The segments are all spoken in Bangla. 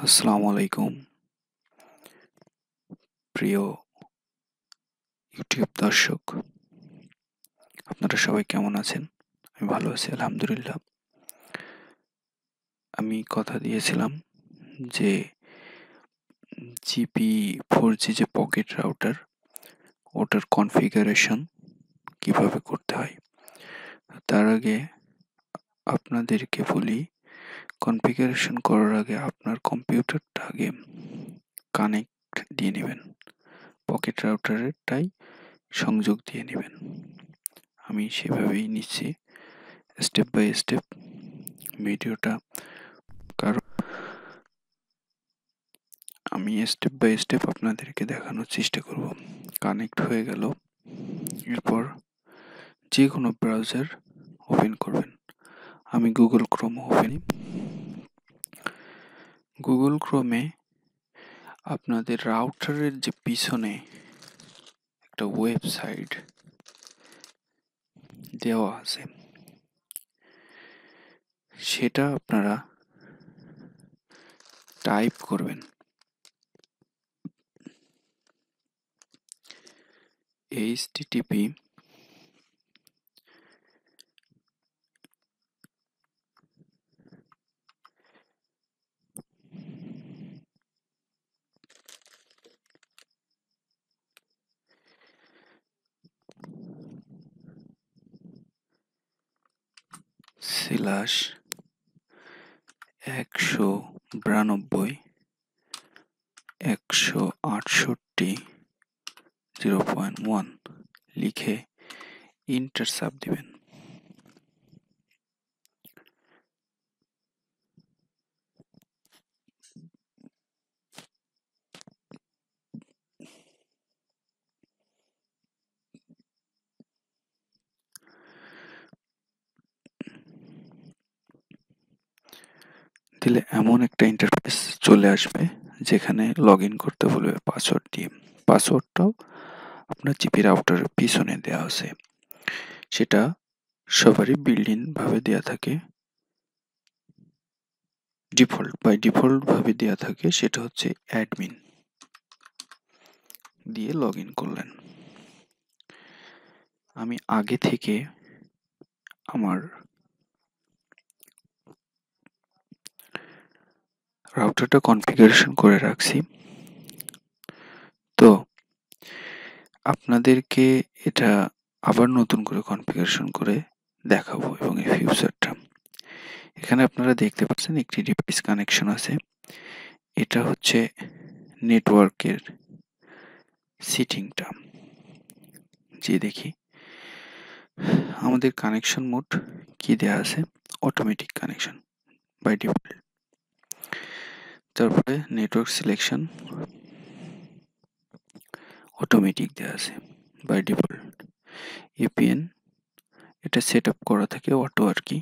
আসসালামু আলাইকুম প্রিয় ইউটিউব দর্শক, আপনারা সবাই কেমন আছেন? আমি ভালো আছি আলহামদুলিল্লাহ। আমি কথা দিয়েছিলাম যে জিপি 4G যে পকেট রাউটার, ওটার কনফিগারেশন কিভাবে করতে হয়। তার আগে আপনাদেরকে বলি, কনফিগারেশন করার আগে আপনার কম্পিউটারটা আগে কানেক্ট দিয়ে নেবেন, পকেট রাউটারেরটাই সংযোগ দিয়ে নেবেন। আমি সেভাবেই নিচ্ছি স্টেপ বাই স্টেপ ভিডিওটা, কারণ আমি স্টেপ বাই স্টেপ আপনাদেরকে দেখানোর চেষ্টা করব। কানেক্ট হয়ে গেল, এরপর যে কোনো ব্রাউজার ওপেন করবেন। আমি গুগল ক্রোম ওপেন। গুগল ক্রোমে আপনাদের রাউটারের যে পিছনে একটা ওয়েবসাইট দেওয়া আছে, সেটা আপনারা টাইপ করবেন http স্ল্যাশ 192.168.0.1 লিখে ইন্টার চাপ দিবেন। দিলে এমন একটা ইন্টারফেস চলে আসবে যেখানে লগ ইন করতে বলবে পাসওয়ার্ড দিয়ে। পাসওয়ার্ডটাও আপনার জিপি রাউটারের পিছনে দেওয়া আছে, সেটা সবারই বিল্ড ইন ভাবে দেওয়া থাকে, ডিফল্ট ভাবে দেওয়া থাকে। সেটা হচ্ছে অ্যাডমিন দিয়ে লগ ইন করলেন। আমি আগে থেকে আমার রাউটারটা কনফিগারেশন করে রাখছি, তো আপনাদেরকে এটা আবার নতুন করে কনফিগারেশন করে দেখাবো। এবং এই ফিউচারটা এখানে আপনারা দেখতে পাচ্ছেন একটি ডিভাইস কানেকশন আছে। এটা হচ্ছে নেটওয়ার্কের সেটিংটা। যে দেখি আমাদের কানেকশন মোড কি দেয়া আছে, অটোমেটিক কানেকশন বাই ডিফল্ট। তারপরে নেটওয়ার্ক সিলেকশন অটোমেটিক দেয়া আছে বাই ডিফল্ট। এপিএন এটা সেট আপ করা থাকে অটো আর কি,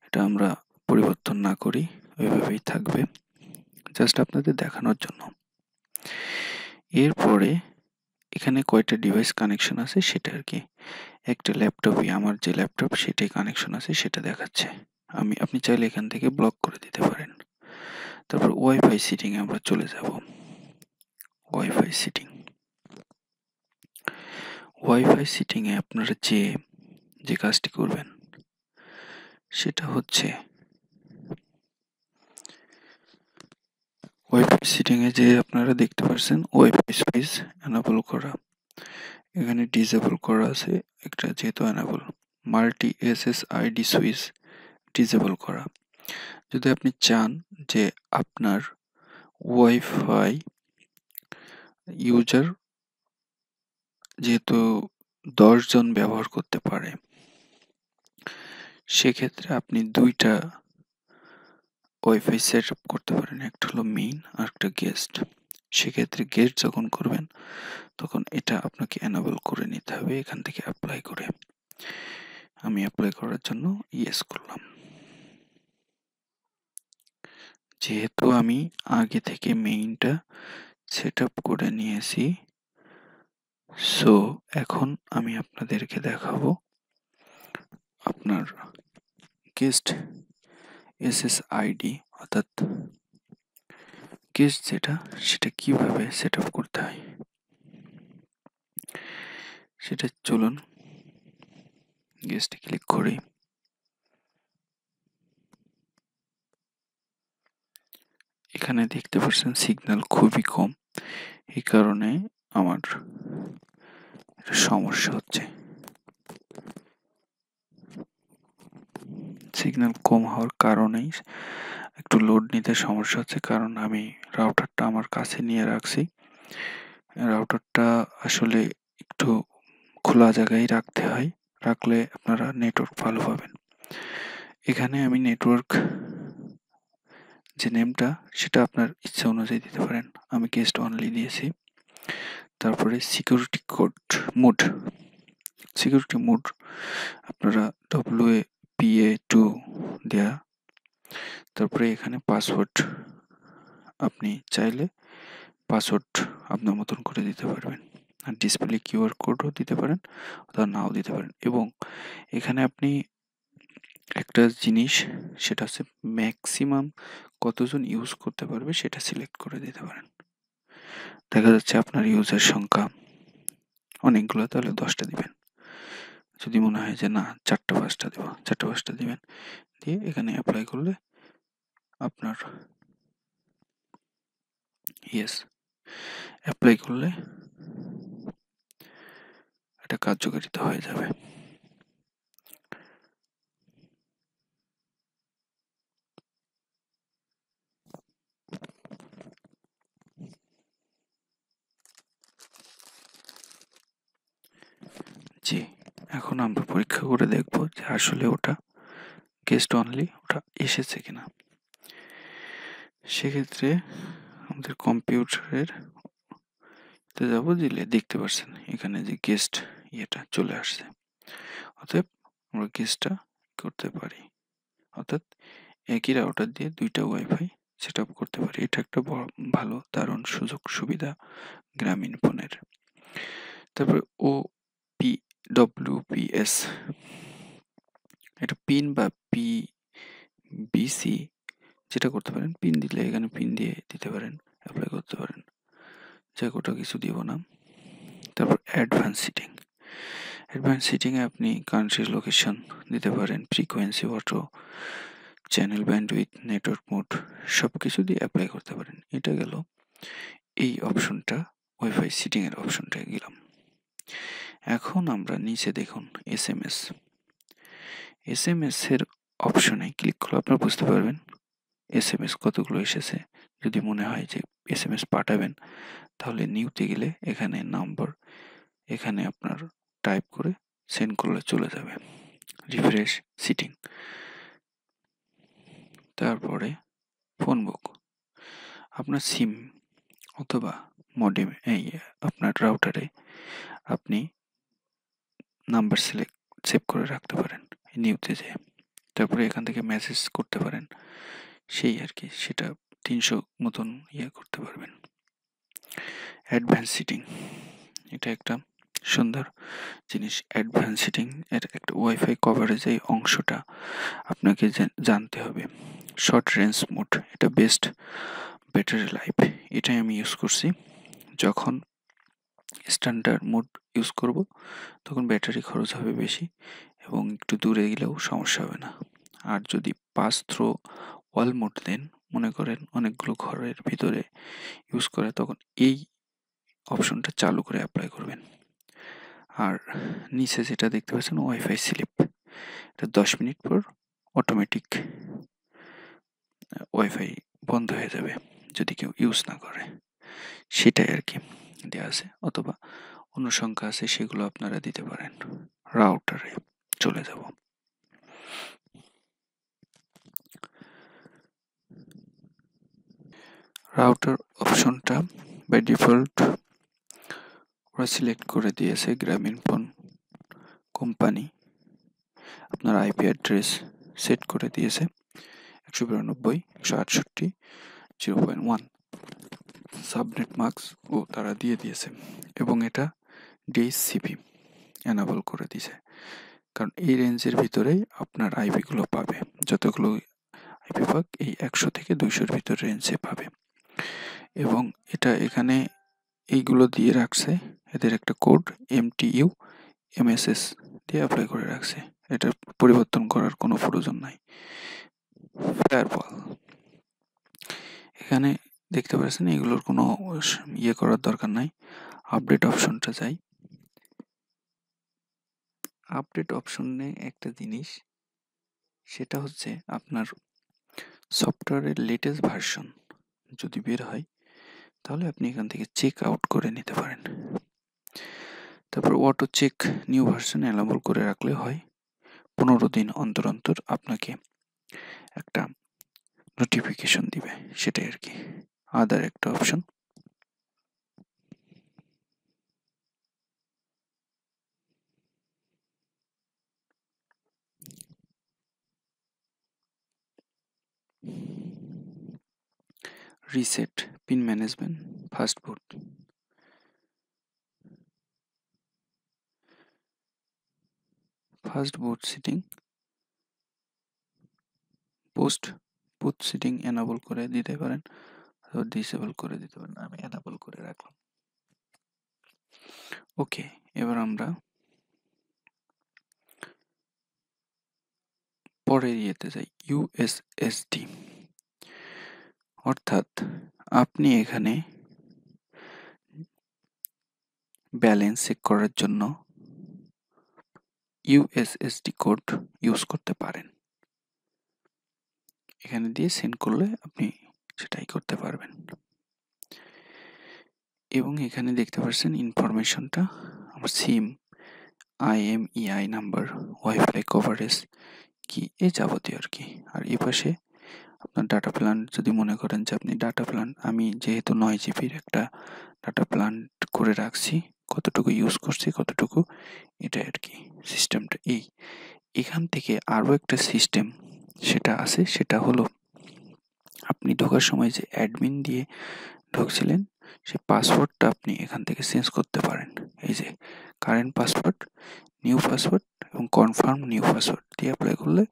এটা আমরা পরিবর্তন না করি, ওইভাবেই থাকবে, জাস্ট আপনাদের দেখানোর জন্য। এরপরে এখানে কয়টা ডিভাইস কানেকশন আছে সেটা আর কি। একটা ল্যাপটপই, আমার যে ল্যাপটপ সেটাই কানেকশন আছে সেটা দেখাচ্ছে। আপনি চাইলে এখান থেকে ব্লক করে দিতে পারেন। তারপর ওয়াইফাই সেটিং এ আমরা চলে যাব। ওয়াইফাই সেটিং এ আপনারা যে কাজটি করবেন সেটা হচ্ছে ওয়াইফাই সেটিং এ যে আপনারা দেখতে পাচ্ছেন ওয়াইফাই সুইচ এনাবল করা, এখানে ডিসেবল করা আছে একটা, যেহেতু enable. Multi SSID switch disable করা। যদি আপনি চান যে আপনার ওয়াইফাই ইউজার যেহেতু 10 জন ব্যবহার করতে পারে, সেক্ষেত্রে আপনি দুইটা ওয়াইফাই সেট আপ করতে পারেন, একটা হলো মেইন আর একটা গেস্ট। সেক্ষেত্রে গেস্ট যখন করবেন তখন এটা আপনাকে এনাবল করে নিতে হবে এখান থেকে অ্যাপ্লাই করে। আমি অ্যাপ্লাই করার জন্য ইয়েস করলাম। যেহেতু আমি আগে থেকে মেইনটা সেট আপ করে নিয়েছি, সো এখন আমি আপনাদেরকে দেখাবো আপনার গেস্ট এসএসআইডি, অর্থাৎ গেস্ট যেটা সেটা কিভাবে সেট আপ করতে হয় সেটা চলুন গেস্টে ক্লিক করি। এখানে দেখতে পাচ্ছেন সিগন্যাল খুবই কম, এই কারণে আমার সমস্যা হচ্ছে। সিগন্যাল কম হওয়ার কারণেই একটু লোড নিতে সমস্যা হচ্ছে, কারণ আমি রাউটারটা আমার কাছে নিয়ে রাখছি। রাউটারটা আসলে একটু খোলা জায়গায় রাখতে হয়, রাখলে আপনারা নেটওয়ার্ক ভালো পাবেন। এখানে আমি নেটওয়ার্ক যে নেমটা সেটা আপনার ইচ্ছা অনুযায়ী দিতে পারেন। আমি গেস্ট অনলি দিয়েছি। তারপরে সিকিউরিটি মোড আপনারা WPA2 দেয়া। তারপরে এখানে পাসওয়ার্ড আপনি চাইলে পাসওয়ার্ড আপনার মতন করে দিতে পারবেন, আর ডিসপ্লে কিউআর কোডও দিতে পারেন অথবা নাও দিতে পারেন। এবং এখানে আপনি একটা জিনিস, সেটা হচ্ছে ম্যাক্সিমাম কতজন ইউজ করতে পারবে সেটা সিলেক্ট করে দিতে পারেন। দেখা যাচ্ছে আপনার ইউজার সংখ্যা অনেকগুলো, তাহলে 10টা দিবেন। যদি মনে হয় যে না 4টা 5টা দেবো, 4টা 5টা দিবেন, দিয়ে এখানে অ্যাপ্লাই করলে আপনার অ্যাপ্লাই করলে এটা কার্যকারিতা হয়ে যাবে। জি, এখন আমরা পরীক্ষা করে দেখব যে আসলে ওটা গেস্ট অনলি ওটা এসেছে কিনা। সেক্ষেত্রে আমাদের কম্পিউটারের যাব, দিলে দেখতে পাচ্ছেন এখানে যে গেস্ট ইয়েটা চলে আসছে। অতএব আমরা গেস্টটা করতে পারি, অর্থাৎ একই রাউটার দিয়ে 2টা ওয়াইফাই সেট আপ করতে পারি। এটা একটা ভালো দারুণ সুযোগ সুবিধা গ্রামীণ ফোনের। তারপরে OPWPS, এটা পিন বা PBC যেটা করতে পারেন, পিন দিলে এখানে পিন দিয়ে দিতে পারেন, অ্যাপ্লাই করতে পারেন। যাই ওটা কিছু দিব না। তারপর অ্যাডভান্স সিটিংয়ে আপনি কান্ট্রি লোকেশন দিতে পারেন, frequency, auto, channel bandwidth, network mode সব কিছু দিয়ে অ্যাপ্লাই করতে পারেন। এটা গেল এই অপশনটা, ওয়াইফাই সিটিংয়ের অপশনটায় গেলাম। এখন আমরা নিচে দেখুন এসএমএস এর অপশনে ক্লিক করলে আপনারা বুঝতে পারবেন এসএমএস কতগুলো এসেছে। যদি মনে হয় যে এসএমএস পাঠাবেন, তাহলে নিউতে গেলে এখানে নাম্বার, এখানে আপনার টাইপ করে সেন্ড করলে চলে যাবে। রিফ্রেশ সিটিং, তারপরে ফোন বুক, আপনার সিম অথবা মডেম এই আপনার রাউটারে আপনি নাম্বার সেভ করে রাখতে পারেন নিউতে যেয়ে। তারপরে এখান থেকে মেসেজ করতে পারেন, সেই আর কি, সেটা 300 মতন করতে পারবেন। অ্যাডভান্স সিটিং, এটা একটা সুন্দর জিনিস। অ্যাডভান্স সিটিং এর একটা ওয়াইফাই কভারেজ এই অংশটা আপনাকে জানতে হবে। শর্ট রেঞ্জ মোড, এটা বেস্ট ব্যাটারি লাইফ, এটাই আমি ইউজ করছি। যখন স্ট্যান্ডার্ড মোড ইউজ করব তখন ব্যাটারি খরচ হবে বেশি এবং একটু দূরে গেলেও সমস্যা হবে না। আর যদি পাস থ্রো ওয়াল মোড দেন, মনে করেন অনেকগুলো ঘরের ভিতরে ইউজ করে, তখন এই অপশনটা চালু করে অ্যাপ্লাই করবেন। আর নিচে যেটা দেখতে পাচ্ছেন ওয়াইফাই স্লিপ, এটা 10 মিনিট পর অটোমেটিক ওয়াইফাই বন্ধ হয়ে যাবে যদি কেউ ইউজ না করে, সেটাই আর কি দেওয়া আছে। অথবা অন্য সংখ্যা আছে, সেগুলো আপনারা দিতে পারেন। রাউটারে চলে যাব। রাউটার অপশনটা বাই ডিফল্ট ওরা সিলেক্ট করে দিয়েছে গ্রামীণ ফোন কোম্পানি। আপনার আইপি অ্যাড্রেস সেট করে দিয়েছে 192.168.0.1, সাবনেট মার্কস ও তারা দিয়ে দিয়েছে, এবং এটা ডিএইচসিপি এনাবল করে দিয়েছে, কারণ এই রেঞ্জের ভিতরেই আপনার আইপিগুলো পাবে। যতগুলো আইপি পাক এই 100 থেকে 200-র ভিতর রেঞ্জে পাবে। এবং এটা এখানে এইগুলো দিয়ে রাখছে, এদের একটা কোড MTU MSS দিয়ে অ্যাপ্লাই করে রাখছে, এটা পরিবর্তন করার কোনো প্রয়োজন নাই। ফায়ারওয়াল এখানে দেখতে পাচ্ছেন এগুলোর কোনো ইয়ে করার দরকার নাই। আপডেট অপশনটা যাই, আপডেট অপশনে একটা জিনিস, সেটা হচ্ছে আপনার সফটওয়্যারের লেটেস্ট ভার্সন যদি বের হয় তাহলে আপনি এখান থেকে চেক আউট করে নিতে পারেন। তারপর অটো চেক নিউ ভার্সন অ্যালাবল করে রাখলে হয়, 15 দিন অন্তর অন্তর আপনাকে একটা নোটিফিকেশন দিবে, সেটাই আর কি। আদার একটা option. Reset pin management fast boot, fast boot setting, post boot setting enable করে দিতে পারেন, ডিসেবল করে দিতে পারেন, আমি এনাবল করে রাখলাম। ওকে, এবার আমরা পরের ইয়েতে যাই, ইউএসএসডি। অর্থাৎ আপনি এখানে ব্যালেন্স চেক করার জন্য ইউএসএসডি কোড ইউজ করতে পারেন। এখানে দিয়ে সেন্ড করলে আপনি সেটাই করতে পারবেন। এবং এখানে দেখতে পাচ্ছেন ইনফরমেশনটা, আমার সিম, IMEI নাম্বার, ওয়াইফাই কভারেজ কি, এই যাবতীয় আর কি। আর এই পাশে আপনার ডাটা প্ল্যান, যদি মনে করেন যে আপনি ডাটা প্ল্যান, আমি যেহেতু 9 জিবির একটা ডাটা প্ল্যান করে রাখছি, কতটুকু ইউজ করছি কতটুকু, এটাই আর কি সিস্টেমটা। এখান থেকে আরও একটা সিস্টেম সেটা আছে, সেটা হলো আপনি ঢোকার সময় যে অ্যাডমিন দিয়ে ঢুকছিলেন, সেই পাসওয়ার্ডটা আপনি এখান থেকে চেঞ্জ করতে পারেন। এই যে কারেন্ট পাসওয়ার্ড, নিউ পাসওয়ার্ড এবং কনফার্ম নিউ পাসওয়ার্ড দিয়ে অ্যাপ্লাই করলে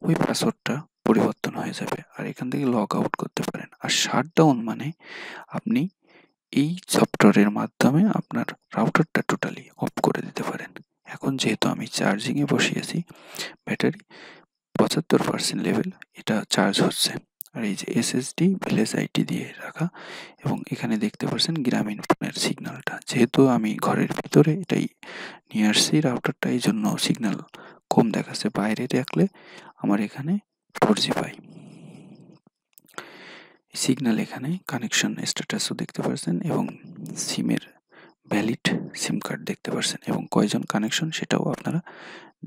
ওই পাসওয়ার্ডটা পরিবর্তন হয়ে যাবে, আর এখান থেকে লগ আউট করতে পারেন। আর শাটডাউন মানে আপনি এই সফটওয়্যারের মাধ্যমে আপনার রাউটারটা টোটালি অফ করে দিতে পারেন। এখন যেহেতু আমি চার্জিংয়ে বসিয়েছি, ব্যাটারি 75% লেভেল এটা চার্জ হচ্ছে। আর এই যে SSD ভিলেজ আইটি দিয়ে রাখা, এবং এখানে দেখতে পাচ্ছেন গ্রামীণ ফোনের সিগন্যালটা, যেহেতু আমি ঘরের ভিতরে এটাই নিয়ে আসছি রাউটারটা, এই জন্য সিগন্যাল কম দেখাচ্ছে, বাইরে রাখলে আমার এখানে 4G পাই। সিগন্যাল এখানে কানেকশন স্ট্যাটাসও দেখতে পাচ্ছেন, এবং সিমের ভ্যালিড সিম কার্ড দেখতে পাচ্ছেন, এবং কয়জন কানেকশন সেটাও আপনারা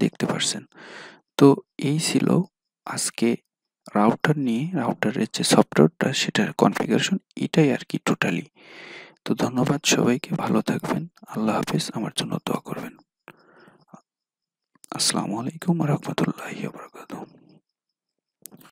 দেখতে পাচ্ছেন। তো এই ছিল আজকে রাউটার নিয়ে, রাউটারের যে সফটওয়্যারটা সেটার কনফিগারেশন, এটাই আর কি টোটালি। তো ধন্যবাদ সবাইকে, ভালো থাকবেন, আল্লাহ হাফেজ, আমার জন্য দোয়া করবেন। আসসালামু আলাইকুম ওয়া রাহমাতুল্লাহি ওয়া বারাকাতুহু।